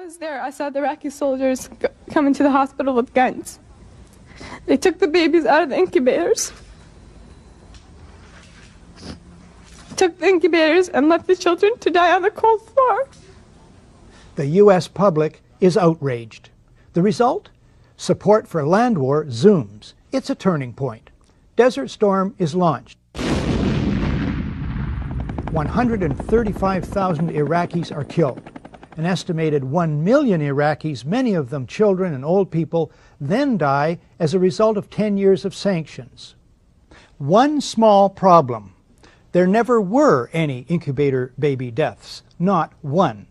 was there, I saw the Iraqi soldiers come into the hospital with guns. They took the babies out of the incubators. Took the incubators and left the children to die on the cold floor. The U.S. public is outraged. The result? Support for land war zooms. It's a turning point. Desert Storm is launched. 135,000 Iraqis are killed. An estimated 1 million Iraqis, many of them children and old people, then die as a result of 10 years of sanctions. One small problem. There never were any incubator baby deaths, not one.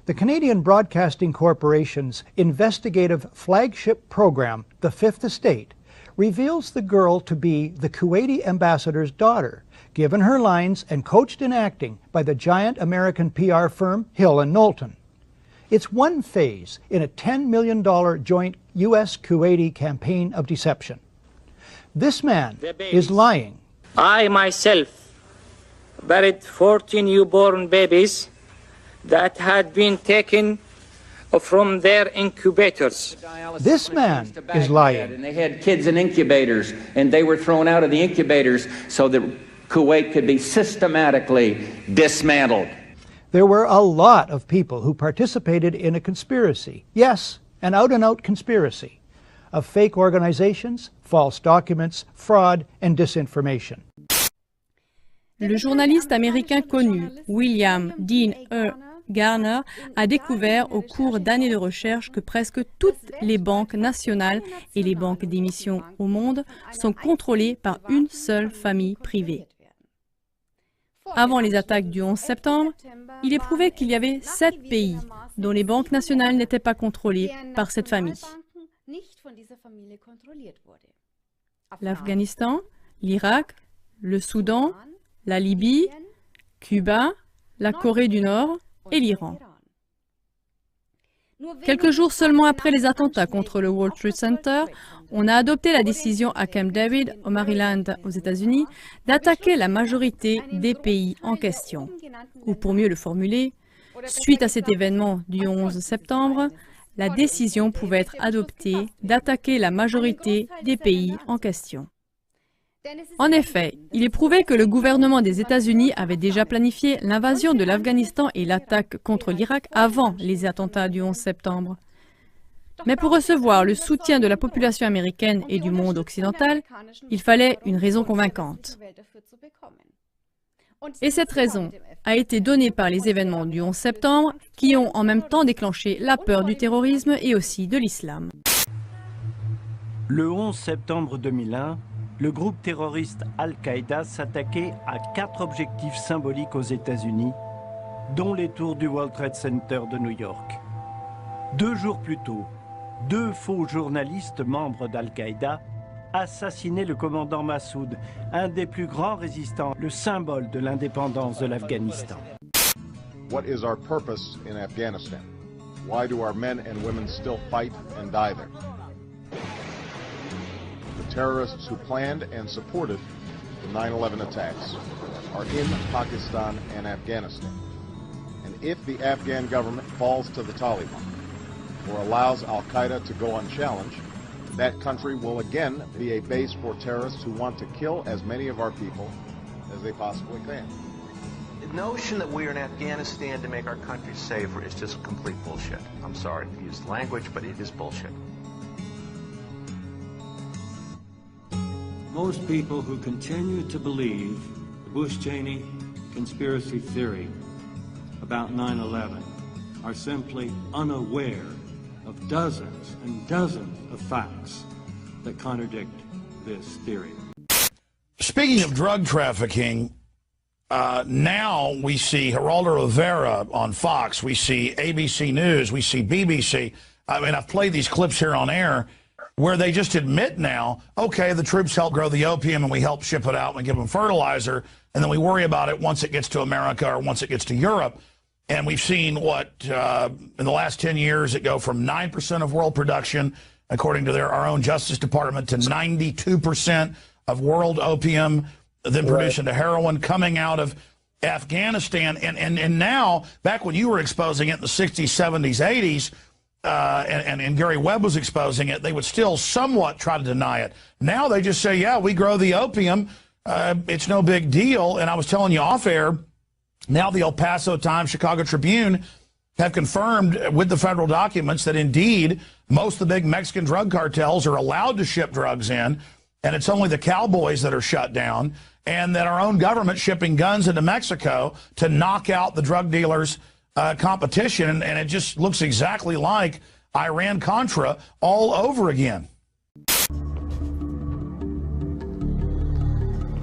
The Canadian Broadcasting Corporation's investigative flagship program, The Fifth Estate, reveals the girl to be the Kuwaiti ambassador's daughter, given her lines and coached in acting by the giant American PR firm Hill & Knowlton. It's one phase in a $10 million joint U.S.-Kuwaiti campaign of deception. This man is lying. I myself buried 14 newborn babies that had been taken from their incubators. This man is lying. And they had kids in incubators, and they were thrown out of the incubators so that Kuwait could be systematically dismantled. There were a lot of people who participated in a conspiracy. Yes, an out-and-out conspiracy of fake organizations, false documents, fraud, and disinformation. Le journaliste américain connu William Dean E. Garner a découvert au cours d'années de recherche que presque toutes les banques nationales et les banques d'émissions au monde sont contrôlées par une seule famille privée. Avant les attaques du 11 septembre, il est prouvé qu'il y avait 7 pays dont les banques nationales n'étaient pas contrôlées par cette famille. L'Afghanistan, l'Irak, le Soudan, la Libye, Cuba, la Corée du Nord et l'Iran. Quelques jours seulement après les attentats contre le World Trade Center, on a adopté la décision à Camp David, au Maryland, aux États-Unis, d'attaquer la majorité des pays en question. Ou pour mieux le formuler, suite à cet événement du 11 septembre, la décision pouvait être adoptée d'attaquer la majorité des pays en question. En effet, il est prouvé que le gouvernement des États-Unis avait déjà planifié l'invasion de l'Afghanistan et l'attaque contre l'Irak avant les attentats du 11 septembre. Mais pour recevoir le soutien de la population américaine et du monde occidental, il fallait une raison convaincante. Et cette raison a été donnée par les événements du 11 septembre qui ont en même temps déclenché la peur du terrorisme et aussi de l'islam. Le 11 septembre 2001, le groupe terroriste Al-Qaïda s'attaquait à 4 objectifs symboliques aux États-Unis, dont les tours du World Trade Center de New York. 2 jours plus tôt, 2 faux journalistes membres d'Al-Qaïda assassinaient le commandant Massoud, un des plus grands résistants, le symbole de l'indépendance de l'Afghanistan. What is our purpose in Afghanistan? Why do our men and women still fight and die there? The terrorists who planned and supported the 9/11 attacks are in Pakistan and Afghanistan. And if the Afghan government falls to the Taliban or allows Al-Qaeda to go unchallenged, that country will again be a base for terrorists who want to kill as many of our people as they possibly can. The notion that we are in Afghanistan to make our country safer is just complete bullshit. I'm sorry to use the language, but it is bullshit. Most people who continue to believe the Bush-Cheney conspiracy theory about 9/11 are simply unaware of dozens and dozens of facts that contradict this theory. Speaking of drug trafficking, now we see Geraldo Rivera on Fox, we see ABC News, we see BBC. I mean, I've played these clips here on air where they just admit now, okay, the troops help grow the opium and we help ship it out and we give them fertilizer, and then we worry about it once it gets to America or once it gets to Europe. And we've seen what, in the last 10 years, it go from 9% of world production, according to our own Justice Department, to 92% of world opium, then produced into heroin coming out of Afghanistan, and now, back when you were exposing it in the 60s, 70s, 80s, and Gary Webb was exposing it, they would still somewhat try to deny it. Now they just say, yeah, we grow the opium, it's no big deal. And I was telling you off air, now the El Paso Times, Chicago Tribune have confirmed with the federal documents that indeed most of the big Mexican drug cartels are allowed to ship drugs in, and it's only the cowboys that are shut down, and that our own government shipping guns into Mexico to knock out the drug dealers' competition, and it just looks exactly like Iran-Contra all over again.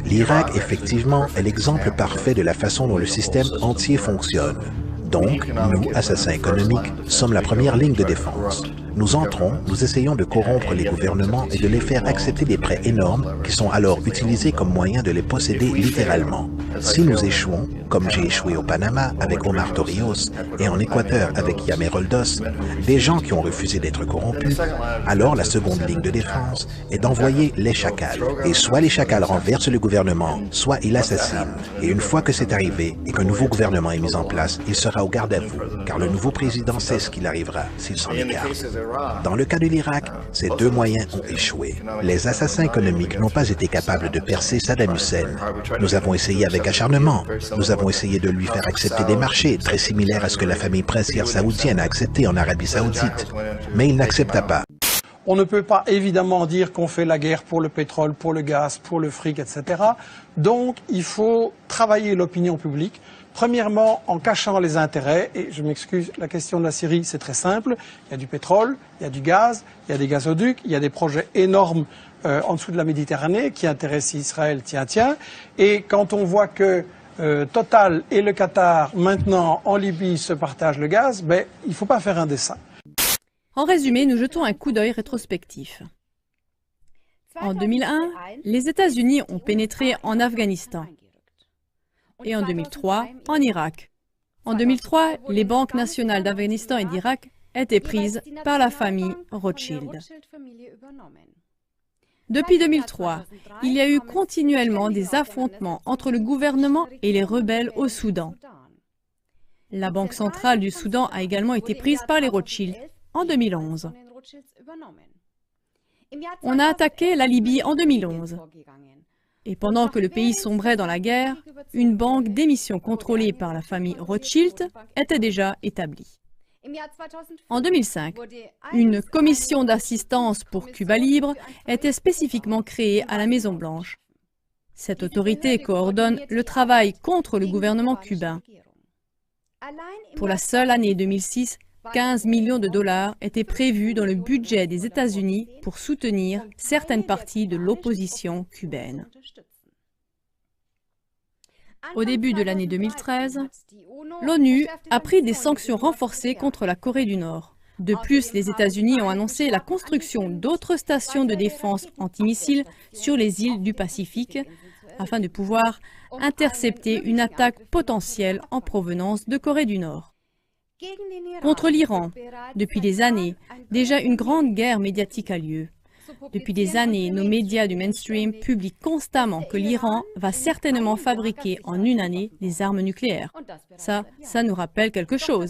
L'Irak, effectivement, est l'exemple parfait de la façon dont le système entier fonctionne. Donc, nous, assassins économiques, sommes la première ligne de défense. Nous entrons, nous essayons de corrompre les gouvernements et de les faire accepter des prêts énormes qui sont alors utilisés comme moyen de les posséder littéralement. Si nous échouons, comme j'ai échoué au Panama avec Omar Torrijos et en Équateur avec Yamé Roldos, des gens qui ont refusé d'être corrompus, alors la seconde ligne de défense est d'envoyer les chacals. Et soit les chacals renversent le gouvernement, soit ils l'assassinent. Et une fois que c'est arrivé et qu'un nouveau gouvernement est mis en place, il sera au garde à vous, car le nouveau président sait ce qu'il arrivera s'il s'en écarte. Dans le cas de l'Irak, ces deux moyens ont échoué. Les assassins économiques n'ont pas été capables de percer Saddam Hussein. Nous avons essayé avec acharnement. Nous avons essayé de lui faire accepter des marchés très similaires à ce que la famille princière saoudienne a accepté en Arabie Saoudite. Mais il n'accepta pas. On ne peut pas évidemment dire qu'on fait la guerre pour le pétrole, pour le gaz, pour le fric, etc. Donc il faut travailler l'opinion publique. Premièrement, en cachant les intérêts, et je m'excuse, la question de la Syrie, c'est très simple. Il y a du pétrole, il y a du gaz, il y a des gazoducs, il y a des projets énormes en dessous de la Méditerranée qui intéressent Israël, tiens. Et quand on voit que Total et le Qatar, maintenant en Libye, se partagent le gaz, ben, il ne faut pas faire un dessin. En résumé, nous jetons un coup d'œil rétrospectif. En 2001, les États-Unis ont pénétré en Afghanistan. Et en 2003, en Irak. En 2003, les banques nationales d'Afghanistan et d'Irak étaient prises par la famille Rothschild. Depuis 2003, il y a eu continuellement des affrontements entre le gouvernement et les rebelles au Soudan. La Banque centrale du Soudan a également été prise par les Rothschild en 2011. On a attaqué la Libye en 2011. Et pendant que le pays sombrait dans la guerre, une banque d'émission contrôlée par la famille Rothschild était déjà établie. En 2005, une commission d'assistance pour Cuba libre était spécifiquement créée à la Maison-Blanche. Cette autorité coordonne le travail contre le gouvernement cubain. Pour la seule année 2006, 15 millions de dollars étaient prévus dans le budget des États-Unis pour soutenir certaines parties de l'opposition cubaine. Au début de l'année 2013, l'ONU a pris des sanctions renforcées contre la Corée du Nord. De plus, les États-Unis ont annoncé la construction d'autres stations de défense antimissiles sur les îles du Pacifique afin de pouvoir intercepter une attaque potentielle en provenance de Corée du Nord. Contre l'Iran, depuis des années, déjà une grande guerre médiatique a lieu. Depuis des années, nos médias du mainstream publient constamment que l'Iran va certainement fabriquer en une année des armes nucléaires. Ça nous rappelle quelque chose.